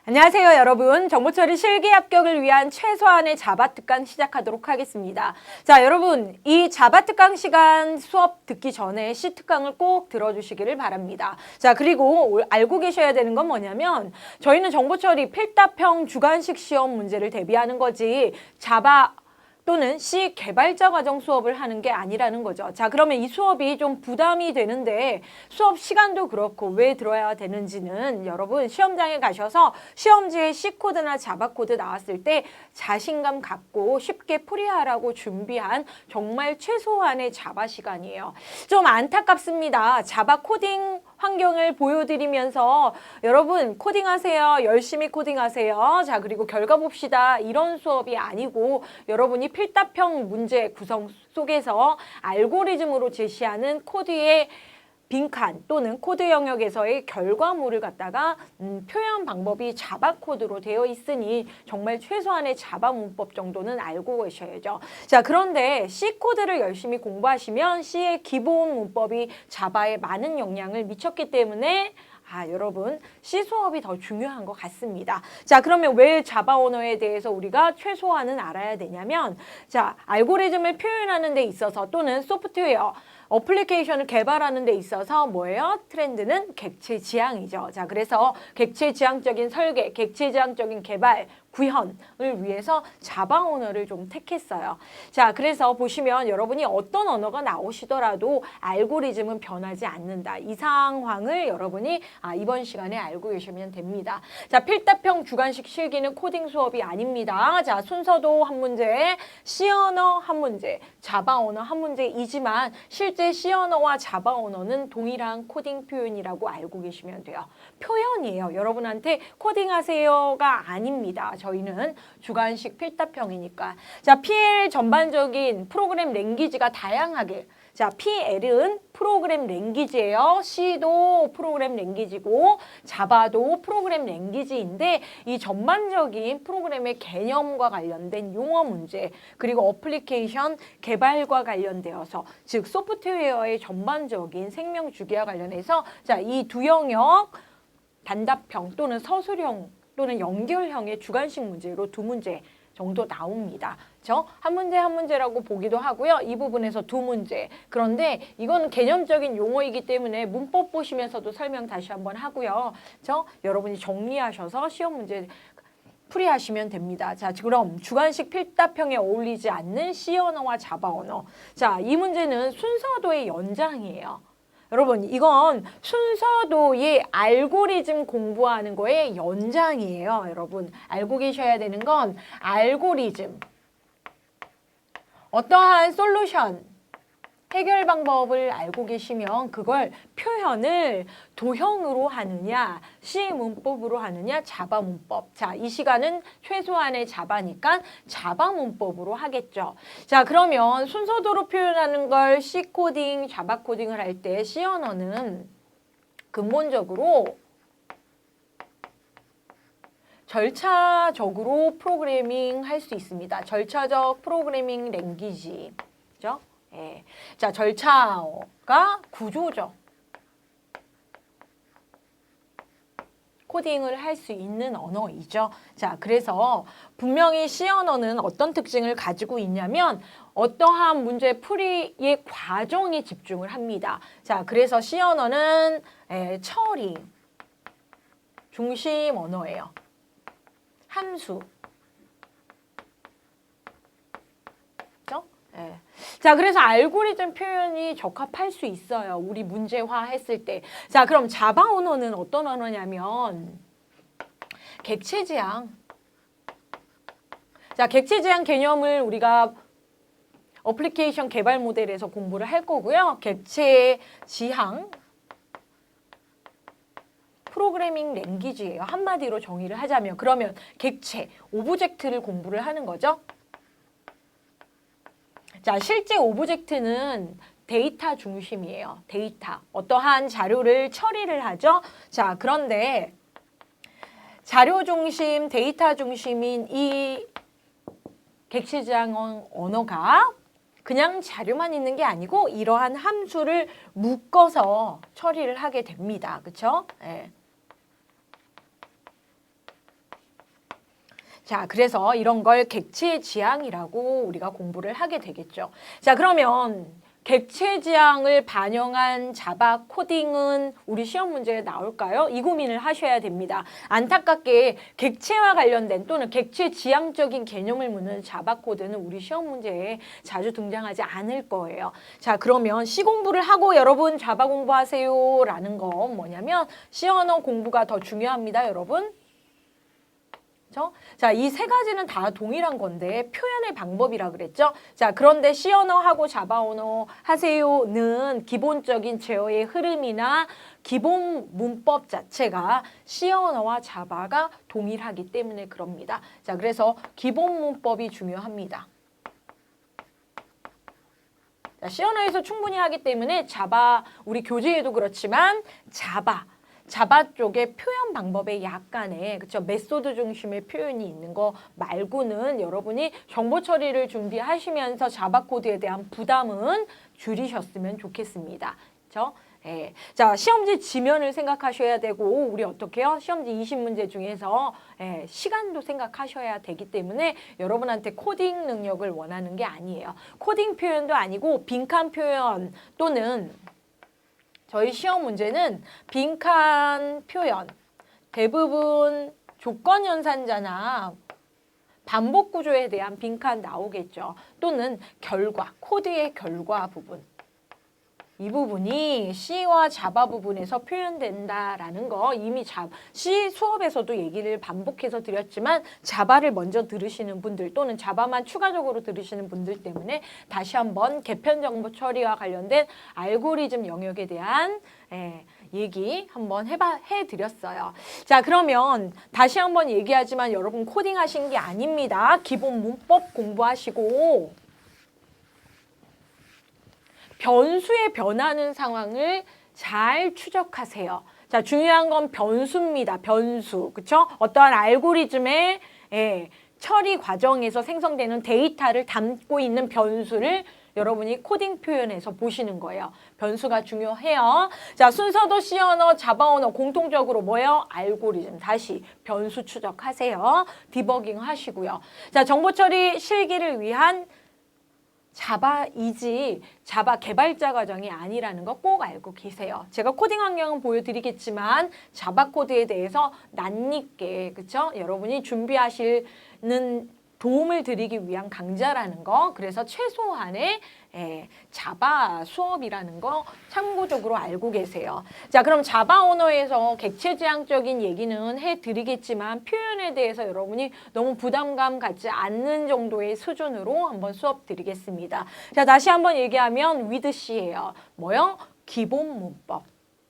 안녕하세요, 여러분. 정보처리 실기 합격을 위한 최소한의 자바 특강 시작하도록 하겠습니다. 자, 여러분, 이 자바 특강 시간 수업 듣기 전에 C 특강을 꼭 들어주시기를 바랍니다. 자, 그리고 알고 계셔야 되는 건 뭐냐면 저희는 정보처리 필답형 주관식 시험 문제를 대비하는 거지 자바 또는 C 개발자 과정 수업을 하는 게 아니라는 거죠. 자, 그러면 이 수업이 좀 부담이 되는데 수업 시간도 그렇고 왜 들어야 되는지는 여러분 시험장에 가셔서 시험지에 C코드나 자바 코드 나왔을 때 자신감 갖고 쉽게 풀이하라고 준비한 정말 최소한의 자바 시간이에요. 좀 안타깝습니다. 자바 코딩 환경을 보여드리면서 여러분 코딩하세요. 열심히 코딩하세요. 자, 그리고 결과 봅시다. 이런 수업이 아니고 여러분이 필답형 문제 구성 속에서 알고리즘으로 제시하는 코드의 빈칸 또는 코드 영역에서의 결과물을 갖다가 표현 방법이 자바 코드로 되어 있으니 정말 최소한의 자바 문법 정도는 알고 계셔야죠. 자, 그런데 C 코드를 열심히 공부하시면 C의 기본 문법이 자바에 많은 영향을 미쳤기 때문에 여러분 C 수업이 더 중요한 것 같습니다. 자, 그러면 왜 자바 언어에 대해서 우리가 최소한은 알아야 되냐면 자, 알고리즘을 표현하는 데 있어서 또는 소프트웨어 어플리케이션을 개발하는 데 있어서 뭐예요? 트렌드는 객체지향이죠. 자, 그래서 객체지향적인 설계, 객체지향적인 개발, 구현을 위해서 자바 언어를 좀 택했어요. 자, 그래서 보시면 여러분이 어떤 언어가 나오시더라도 알고리즘은 변하지 않는다. 이 상황을 여러분이 이번 시간에 알고 계시면 됩니다. 자, 필답형 주관식 실기는 코딩 수업이 아닙니다. 자, 순서도 한 문제, C 언어 한 문제, 자바 언어 한 문제이지만 실제 C 언어와 자바 언어는 동일한 코딩 표현이라고 알고 계시면 돼요. 표현이에요. 여러분한테 코딩하세요가 아닙니다. 저희는 주관식 필답형이니까. 자, PL 전반적인 프로그램 랭귀지가 다양하게. 자, PL은 프로그램 랭귀지예요. C도 프로그램 랭귀지고 자바도 프로그램 랭귀지인데 이 전반적인 프로그램의 개념과 관련된 용어 문제 그리고 어플리케이션 개발과 관련되어서 즉 소프트웨어의 전반적인 생명 주기와 관련해서 자, 이 두 영역 단답형 또는 서술형 또는 연결형의 주관식 문제로 두 문제 정도 나옵니다. 그렇죠? 한 문제 한 문제라고 보기도 하고요. 이 부분에서 두 문제. 그런데 이건 개념적인 용어이기 때문에 문법 보시면서도 설명 다시 한번 하고요. 그렇죠? 여러분이 정리하셔서 시험 문제 풀이하시면 됩니다. 자, 그럼 주관식 필답형에 어울리지 않는 C 언어와 자바 언어. 자, 이 문제는 순서도의 연장이에요. 여러분, 이건 순서도의 알고리즘 공부하는 거의 연장이에요. 여러분, 알고 계셔야 되는 건 알고리즘, 어떠한 솔루션, 해결 방법을 알고 계시면 그걸 표현을 도형으로 하느냐, C 문법으로 하느냐, 자바 문법. 자, 이 시간은 최소한의 자바니까 자바 문법으로 하겠죠. 자, 그러면 순서도로 표현하는 걸 C 코딩, 자바 코딩을 할 때 C 언어는 근본적으로 절차적으로 프로그래밍 할 수 있습니다. 절차적 프로그래밍 랭귀지. 그죠? 예. 자, 절차가 구조적 코딩을 할 수 있는 언어이죠. 자, 그래서 분명히 C 언어는 어떤 특징을 가지고 있냐면 어떠한 문제 풀이의 과정에 집중을 합니다. 자, 그래서 C 언어는 처리 중심 언어예요. 함수. 그렇죠? 예. 자, 그래서 알고리즘 표현이 적합할 수 있어요. 우리 문제화 했을 때. 자, 그럼 자바 언어는 어떤 언어냐면 객체지향. 자, 객체지향 개념을 우리가 어플리케이션 개발 모델에서 공부를 할 거고요. 객체지향 프로그래밍 랭귀지예요. 한마디로 정의를 하자면. 그러면 객체, 오브젝트를 공부를 하는 거죠. 자, 실제 오브젝트는 데이터 중심이에요. 데이터. 어떠한 자료를 처리를 하죠. 자, 그런데 자료 중심, 데이터 중심인 이 객체지향 언어가 그냥 자료만 있는 게 아니고 이러한 함수를 묶어서 처리를 하게 됩니다. 그렇죠? 예. 자, 그래서 이런 걸 객체 지향이라고 우리가 공부를 하게 되겠죠. 자, 그러면 객체 지향을 반영한 자바 코딩은 우리 시험 문제에 나올까요? 이 고민을 하셔야 됩니다. 안타깝게 객체와 관련된 또는 객체 지향적인 개념을 묻는 자바 코드는 우리 시험 문제에 자주 등장하지 않을 거예요. 자, 그러면 시 공부를 하고 여러분 자바 공부하세요 라는 건 뭐냐면 시 언어 공부가 더 중요합니다, 여러분. 자, 이 세 가지는 다 동일한 건데 표현의 방법이라 그랬죠. 자, 그런데 C 언어하고 자바 언어 하세요는 기본적인 제어의 흐름이나 기본 문법 자체가 C 언어와 자바가 동일하기 때문에 그럽니다. 자, 그래서 기본 문법이 중요합니다. 자, C 언어에서 충분히 하기 때문에 자바, 우리 교재에도 그렇지만 자바 쪽의 표현 방법에 약간의 그쵸 메소드 중심의 표현이 있는 거 말고는 여러분이 정보 처리를 준비하시면서 자바 코드에 대한 부담은 줄이셨으면 좋겠습니다. 그쵸? 예. 자, 시험지 지면을 생각하셔야 되고 우리 어떻게 해요? 시험지 20문제 중에서 시간도 생각하셔야 되기 때문에 여러분한테 코딩 능력을 원하는 게 아니에요. 코딩 표현도 아니고 빈칸 표현 또는 저희 시험 문제는 빈칸 표현, 대부분 조건 연산자나 반복 구조에 대한 빈칸 나오겠죠. 또는 결과, 코드의 결과 부분. 이 부분이 C와 자바 부분에서 표현된다라는 거 이미 C 수업에서도 얘기를 반복해서 드렸지만 자바를 먼저 들으시는 분들 또는 자바만 추가적으로 들으시는 분들 때문에 다시 한번 개편 정보 처리와 관련된 알고리즘 영역에 대한 얘기 한번 해드렸어요. 자, 그러면 다시 한번 얘기하지만 여러분 코딩 하신 게 아닙니다. 기본 문법 공부하시고 변수에 변하는 상황을 잘 추적하세요. 자, 중요한 건 변수입니다. 변수. 그쵸? 어떠한 알고리즘의 처리 과정에서 생성되는 데이터를 담고 있는 변수를 여러분이 코딩 표현에서 보시는 거예요. 변수가 중요해요. 자, 순서도 C 언어, 자바 언어 공통적으로 뭐예요? 알고리즘. 다시 변수 추적하세요. 디버깅 하시고요. 자, 정보 처리 실기를 위한 자바이지 자바 개발자 과정이 아니라는 거 꼭 알고 계세요. 제가 코딩 환경은 보여드리겠지만 자바 코드에 대해서 낯익게 그쵸? 여러분이 준비하시는 도움을 드리기 위한 강좌라는 거 그래서 최소한의 자바 수업이라는 거 참고적으로 알고 계세요. 자, 그럼 자바 언어에서 객체지향적인 얘기는 해드리겠지만 표현에 대해서 여러분이 너무 부담감 갖지 않는 정도의 수준으로 한번 수업 드리겠습니다. 자, 다시 한번 얘기하면 with C예요. 뭐요? 기본 문법.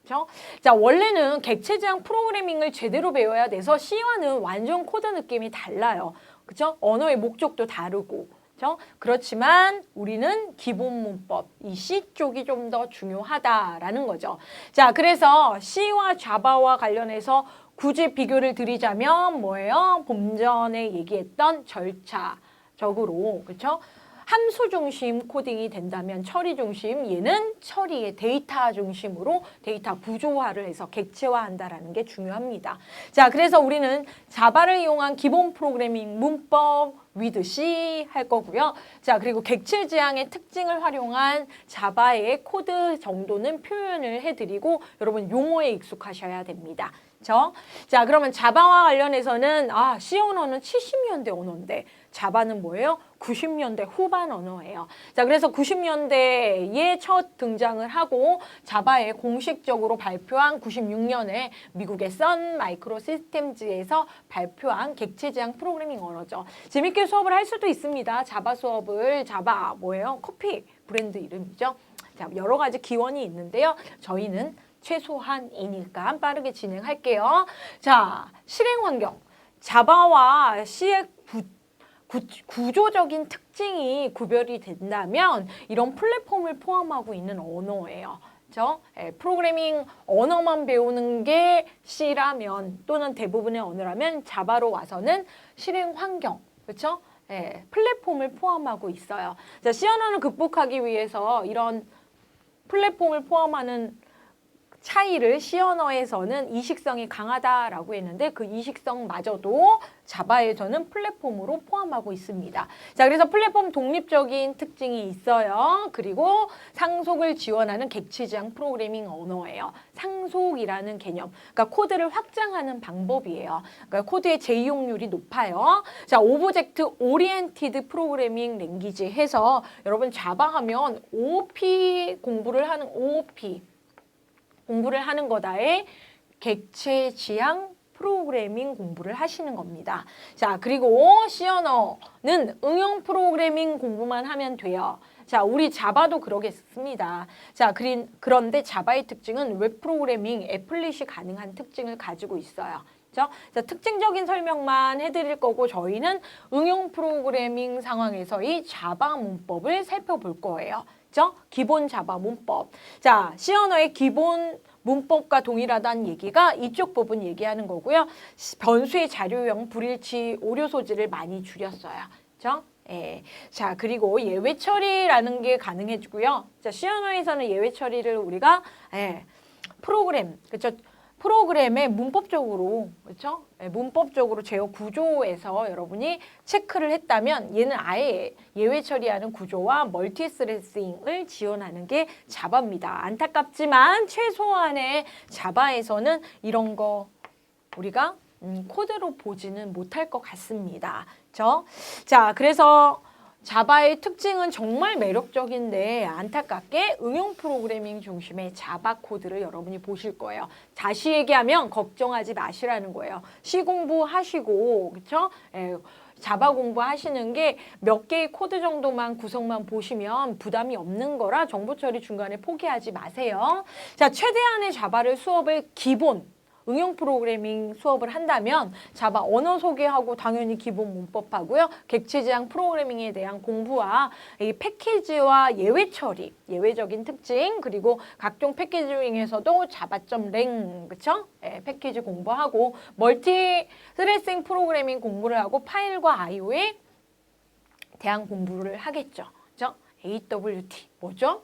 그렇죠? 자, 원래는 객체지향 프로그래밍을 제대로 배워야 돼서 C와는 완전 코드 느낌이 달라요. 그렇죠? 언어의 목적도 다르고. 그렇죠? 그렇지만 우리는 기본 문법, 이 C 쪽이 좀 더 중요하다라는 거죠. 자, 그래서 C와 자바와 관련해서 굳이 비교를 드리자면 뭐예요? 좀 전에 얘기했던 절차적으로, 그렇죠? 함수 중심 코딩이 된다면 처리 중심, 얘는 처리의 데이터 중심으로 데이터 구조화를 해서 객체화한다라는 게 중요합니다. 자, 그래서 우리는 자바를 이용한 기본 프로그래밍 문법 with C 할 거고요. 자, 그리고 객체 지향의 특징을 활용한 자바의 코드 정도는 표현을 해드리고 여러분 용어에 익숙하셔야 됩니다. 그렇죠? 자, 그러면 자바와 관련해서는 C 언어는 70년대 언어인데 자바는 뭐예요? 90년대 후반 언어예요. 자, 그래서 90년대에 첫 등장을 하고 자바에 공식적으로 발표한 96년에 미국의 선 마이크로 시스템즈에서 발표한 객체지향 프로그래밍 언어죠. 재밌게 수업을 할 수도 있습니다. 자바 수업을 자바 뭐예요? 커피 브랜드 이름이죠. 자, 여러 가지 기원이 있는데요. 저희는 최소한이니까 빠르게 진행할게요. 자, 실행 환경. 자바와 C의 구조적인 특징이 구별이 된다면 이런 플랫폼을 포함하고 있는 언어예요. 그렇죠? 프로그래밍 언어만 배우는 게 C라면 또는 대부분의 언어라면 자바로 와서는 실행 환경, 그렇죠? 플랫폼을 포함하고 있어요. 자, C 언어를 극복하기 위해서 이런 플랫폼을 포함하는 차이를 C 언어에서는 이식성이 강하다라고 했는데 그 이식성마저도 자바에서는 플랫폼으로 포함하고 있습니다. 자, 그래서 플랫폼 독립적인 특징이 있어요. 그리고 상속을 지원하는 객체지향 프로그래밍 언어예요. 상속이라는 개념, 그러니까 코드를 확장하는 방법이에요. 그러니까 코드의 재이용률이 높아요. 자, 오브젝트 오리엔티드 프로그래밍 랭귀지 해서 여러분 자바 하면 OOP 공부를 하는 OOP 공부를 하는 거다에 객체 지향 프로그래밍 공부를 하시는 겁니다. 자, 그리고 C 언어는 응용 프로그래밍 공부만 하면 돼요. 자, 우리 자바도 그러겠습니다. 자, 그런데 자바의 특징은 웹 프로그래밍, 애플릿이 가능한 특징을 가지고 있어요. 자, 특징적인 설명만 해드릴 거고 저희는 응용 프로그래밍 상황에서의 자바 문법을 살펴볼 거예요. 기본 자바 문법. 자, C 언어의 기본 문법과 동일하다는 얘기가 이쪽 부분 얘기하는 거고요. 변수의 자료형 불일치 오류 소지를 많이 줄였어요. 그렇죠? 예. 자, 그리고 예외 처리라는 게 가능해지고요. 자, C 언어에서는 예외 처리를 우리가 프로그램, 그렇죠? 프로그램의 문법적으로, 그렇죠? 문법적으로 제어 구조에서 여러분이 체크를 했다면 얘는 아예 예외 처리하는 구조와 멀티 스레싱을 지원하는 게 자바입니다. 안타깝지만 최소한의 자바에서는 이런 거 우리가 코드로 보지는 못할 것 같습니다. 그렇죠? 자, 그래서 자바의 특징은 정말 매력적인데 안타깝게 응용 프로그래밍 중심의 자바 코드를 여러분이 보실 거예요. 다시 얘기하면 걱정하지 마시라는 거예요. C 공부하시고, 그렇죠? 자바 공부하시는 게 몇 개의 코드 정도만 구성만 보시면 부담이 없는 거라 정보 처리 중간에 포기하지 마세요. 자, 최대한의 자바를 수업을 기본 응용 프로그래밍 수업을 한다면 자바 언어 소개하고 당연히 기본 문법하고요. 객체지향 프로그래밍에 대한 공부와 이 패키지와 예외 처리, 예외적인 특징, 그리고 각종 패키징에서도 자바.랭, 그쵸? 패키지 공부하고 멀티 스레싱 프로그래밍 공부를 하고 파일과 I/O에 대한 공부를 하겠죠. 그죠? AWT 뭐죠?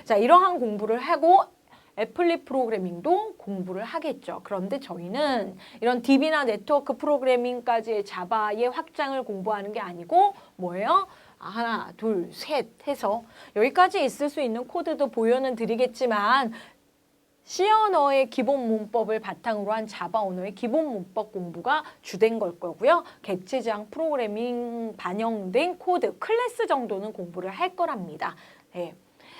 자, 이러한 공부를 하고 애플릿 프로그래밍도 공부를 하겠죠. 그런데 저희는 이런 DB나 네트워크 프로그래밍까지의 자바의 확장을 공부하는 게 아니고 뭐예요? 하나, 둘, 셋 해서 여기까지 있을 수 있는 코드도 보여는 드리겠지만 C 언어의 기본 문법을 바탕으로 한 자바 언어의 기본 문법 공부가 주된 걸 거고요. 객체지향 프로그래밍 반영된 코드, 클래스 정도는 공부를 할 거랍니다.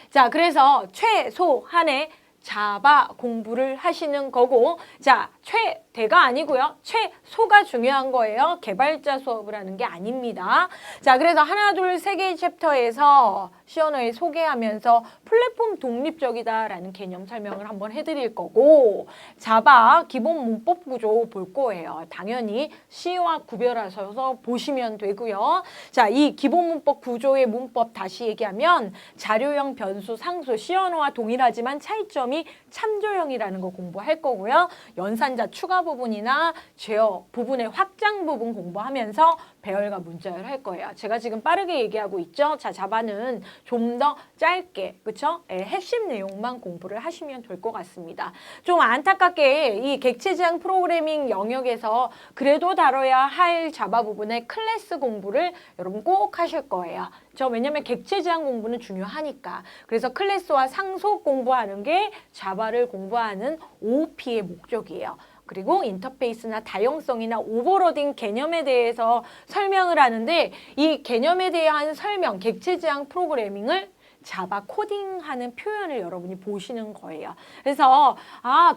자, 그래서 최소한의 자바 공부를 하시는 거고, 자, 최대가 아니고요. 최소가 중요한 거예요. 개발자 수업을 하는 게 아닙니다. 자, 그래서 하나, 둘, 세 개의 챕터에서 C 언어에 소개하면서 플랫폼 독립적이다라는 개념 설명을 한번 해드릴 거고, 자바 기본 문법 구조 볼 거예요. 당연히 C와 구별하셔서 보시면 되고요. 자, 이 기본 문법 구조의 문법 다시 얘기하면 자료형 변수 상수 C 언어와 동일하지만 차이점이 참조형이라는 거 공부할 거고요. 연산자 추가 부분이나 제어 부분의 확장 부분 공부하면서 배열과 문자열 할 거예요. 제가 지금 빠르게 얘기하고 있죠. 자, 자바는 좀 더 짧게, 그쵸? 핵심 내용만 공부를 하시면 될 것 같습니다. 좀 안타깝게 이 객체지향 프로그래밍 영역에서 그래도 다뤄야 할 자바 부분의 클래스 공부를 여러분 꼭 하실 거예요. 왜냐면 객체지향 공부는 중요하니까. 그래서 클래스와 상속 공부하는 게 자바를 공부하는 OOP의 목적이에요. 그리고 인터페이스나 다용성이나 오버로딩 개념에 대해서 설명을 하는데 이 개념에 대한 설명, 객체지향 프로그래밍을 자바 코딩하는 표현을 여러분이 보시는 거예요. 그래서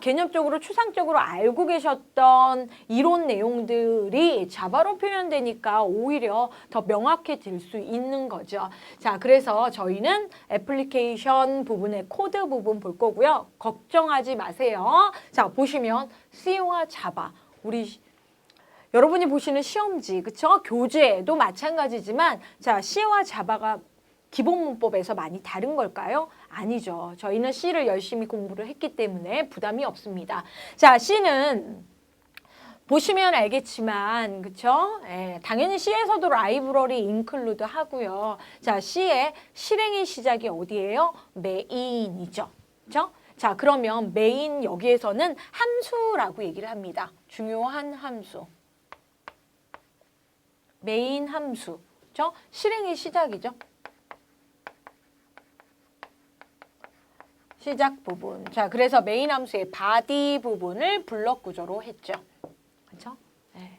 개념적으로 추상적으로 알고 계셨던 이론 내용들이 자바로 표현되니까 오히려 더 명확해질 수 있는 거죠. 자, 그래서 저희는 애플리케이션 부분의 코드 부분 볼 거고요. 걱정하지 마세요. 자, 보시면 C와 자바, 여러분이 보시는 시험지, 그쵸? 교재도 마찬가지지만 자, C와 자바가 기본 문법에서 많이 다른 걸까요? 아니죠. 저희는 C를 열심히 공부를 했기 때문에 부담이 없습니다. 자, C는 보시면 알겠지만, 그쵸? 당연히 C에서도 라이브러리 인클루드 하고요. 자, C의 실행의 시작이 어디예요? 메인이죠. 그쵸? 자, 그러면 메인 여기에서는 함수라고 얘기를 합니다. 중요한 함수. 메인 함수. 그렇죠? 실행의 시작이죠. 시작 부분. 자, 그래서 메인 함수의 바디 부분을 블럭 구조로 했죠. 그렇죠? 네.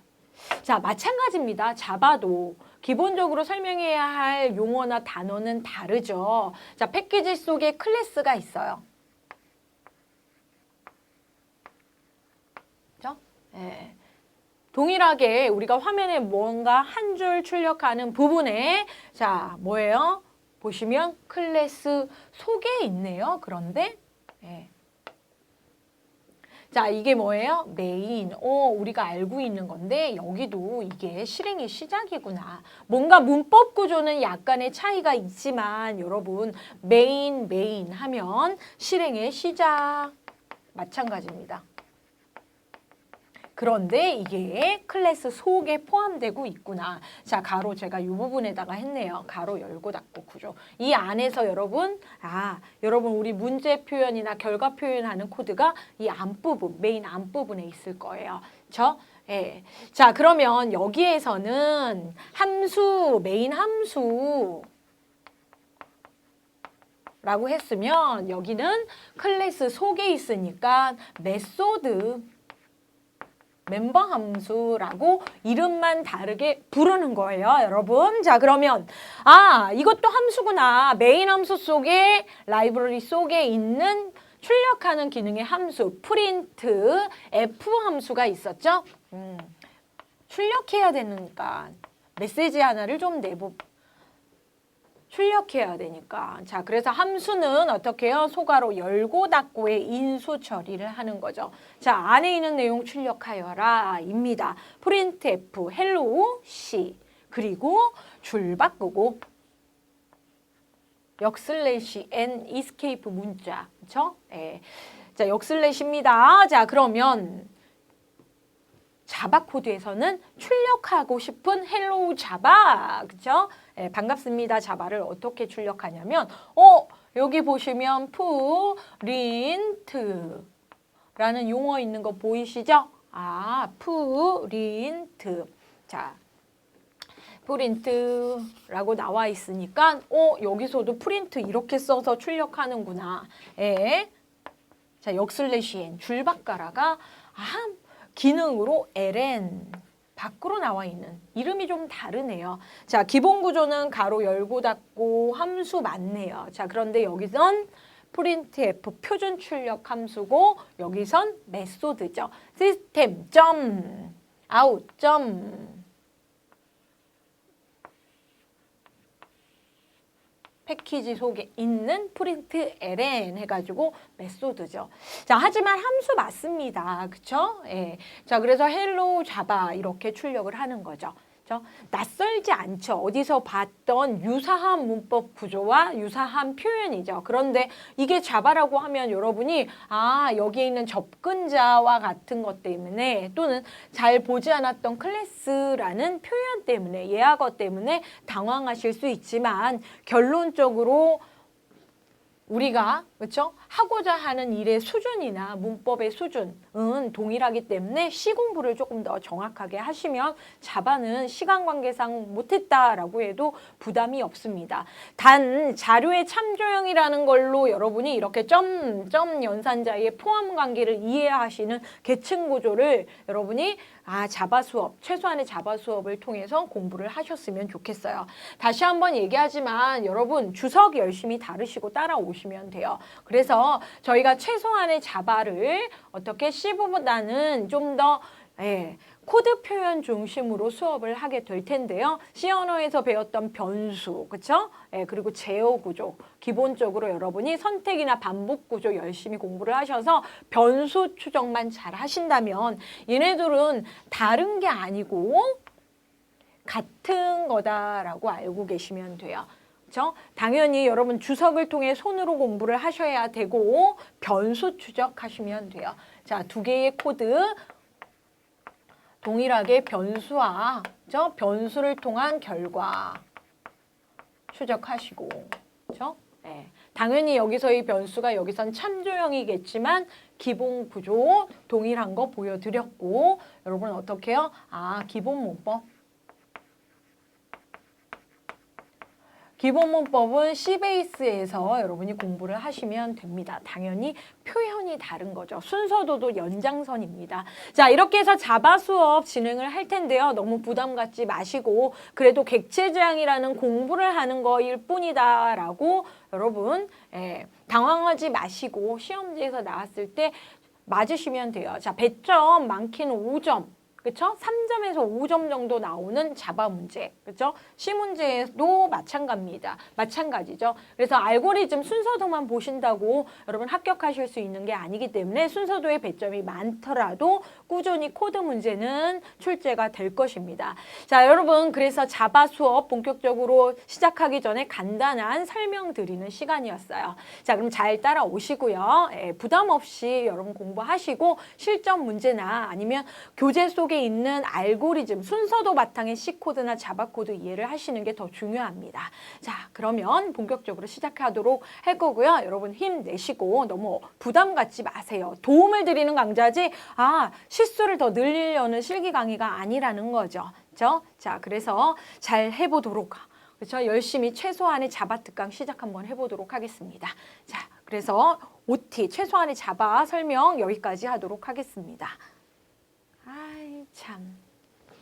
자, 마찬가지입니다. 자바도 기본적으로 설명해야 할 용어나 단어는 다르죠. 자, 패키지 속에 클래스가 있어요. 그렇죠? 네. 동일하게 우리가 화면에 뭔가 한 줄 출력하는 부분에 자, 뭐예요? 보시면 클래스 속에 있네요. 그런데 자, 이게 뭐예요? 메인. 우리가 알고 있는 건데 여기도 이게 실행의 시작이구나. 뭔가 문법 구조는 약간의 차이가 있지만 여러분 메인 하면 실행의 시작 마찬가지입니다. 그런데 이게 클래스 속에 포함되고 있구나. 자, 가로 제가 이 부분에다가 했네요. 가로 열고 닫고 구조. 이 안에서 여러분, 여러분 우리 문제 표현이나 결과 표현하는 코드가 이 앞부분, 메인 앞부분에 있을 거예요. 그렇죠? 예. 자, 그러면 여기에서는 함수, 메인 함수 라고 했으면 여기는 클래스 속에 있으니까 메소드 멤버 함수라고 이름만 다르게 부르는 거예요, 여러분. 자, 그러면 이것도 함수구나. 메인 함수 속에 라이브러리 속에 있는 출력하는 기능의 함수 프린트 F 함수가 있었죠. 출력해야 되니까 메시지 하나를 좀 출력해야 되니까. 자, 그래서 함수는 어떻게 해요? 소가로 열고 닫고의 인수 처리를 하는 거죠. 자, 안에 있는 내용 출력하여라 입니다. 프린트 F, 헬로 C, 그리고 줄 바꾸고 역슬래시 N, 이스케이프 문자. 그렇죠? 예. 자, 역슬래시입니다. 자, 그러면 자바 코드에서는 출력하고 싶은 헬로우 자바, 그렇죠? 네, 반갑습니다. 자바를 어떻게 출력하냐면 여기 보시면 프린트라는 용어 있는 거 보이시죠? 프린트. 자, 프린트라고 나와 있으니까 여기서도 프린트 이렇게 써서 출력하는구나. 자, 역슬래시 N 줄바꿔라가 기능으로 ln 밖으로 나와 있는 이름이 좀 다르네요. 자, 기본 구조는 가로 열고 닫고 함수 맞네요. 자, 그런데 여기선 printf 표준 출력 함수고 여기선 메소드죠. 시스템 점 아웃 점 패키지 속에 있는 프린트 ln 해가지고 메소드죠. 자, 하지만 함수 맞습니다. 그쵸? 예. 자, 그래서 헬로 자바 이렇게 출력을 하는 거죠. 그쵸? 낯설지 않죠. 어디서 봤던 유사한 문법 구조와 유사한 표현이죠. 그런데 이게 자바라고 하면 여러분이 여기에 있는 접근자와 같은 것 때문에 또는 잘 보지 않았던 클래스라는 표현 때문에 예하거 때문에 당황하실 수 있지만 결론적으로 우리가 그렇죠? 하고자 하는 일의 수준이나 문법의 수준은 동일하기 때문에 시 공부를 조금 더 정확하게 하시면 자바는 시간 관계상 못했다라고 해도 부담이 없습니다. 단 자료의 참조형이라는 걸로 여러분이 이렇게 점 연산자의 포함 관계를 이해하시는 계층 구조를 여러분이 자바 수업, 최소한의 자바 수업을 통해서 공부를 하셨으면 좋겠어요. 다시 한번 얘기하지만 여러분 주석 열심히 다루시고 따라오시면 돼요. 그래서 저희가 최소한의 자바를 어떻게 C보다는 좀 더 코드 표현 중심으로 수업을 하게 될 텐데요. C 언어에서 배웠던 변수, 그렇죠? 그리고 제어 구조, 기본적으로 여러분이 선택이나 반복 구조 열심히 공부를 하셔서 변수 추정만 잘 하신다면 얘네들은 다른 게 아니고 같은 거다라고 알고 계시면 돼요. 그렇죠? 당연히 여러분 주석을 통해 손으로 공부를 하셔야 되고 변수 추적하시면 돼요. 자, 두 개의 코드 동일하게 변수와 그렇죠? 변수를 통한 결과 추적하시고 그렇죠? 당연히 여기서의 변수가 여기선 참조형이겠지만 기본 구조 동일한 거 보여드렸고 여러분 어떻게 해요? 기본 문법. 기본 문법은 C베이스에서 여러분이 공부를 하시면 됩니다. 당연히 표현이 다른 거죠. 순서도도 연장선입니다. 자, 이렇게 해서 자바 수업 진행을 할 텐데요. 너무 부담 갖지 마시고 그래도 객체지향이라는 공부를 하는 거일 뿐이다 라고 여러분 당황하지 마시고 시험지에서 나왔을 때 맞으시면 돼요. 자, 배점 많게는 5점. 그렇죠? 3점에서 5점 정도 나오는 자바 문제. 그렇죠? 시 문제도 마찬가지죠. 그래서 알고리즘 순서도만 보신다고 여러분 합격하실 수 있는 게 아니기 때문에 순서도의 배점이 많더라도 꾸준히 코드 문제는 출제가 될 것입니다. 자, 여러분 그래서 자바 수업 본격적으로 시작하기 전에 간단한 설명드리는 시간이었어요. 자, 그럼 잘 따라오시고요. 부담 없이 여러분 공부하시고 실전 문제나 아니면 교재 속에 있는 알고리즘, 순서도 바탕의 C코드나 자바 코드 이해를 하시는 게 더 중요합니다. 자, 그러면 본격적으로 시작하도록 할 거고요. 여러분 힘내시고 너무 부담 갖지 마세요. 도움을 드리는 강좌지 실수를 더 늘리려는 실기 강의가 아니라는 거죠. 그렇죠? 자, 그래서 잘 해보도록 그렇죠? 열심히 최소한의 자바 특강 시작 한번 해보도록 하겠습니다. 자, 그래서 OT 최소한의 자바 설명 여기까지 하도록 하겠습니다. 아이 참.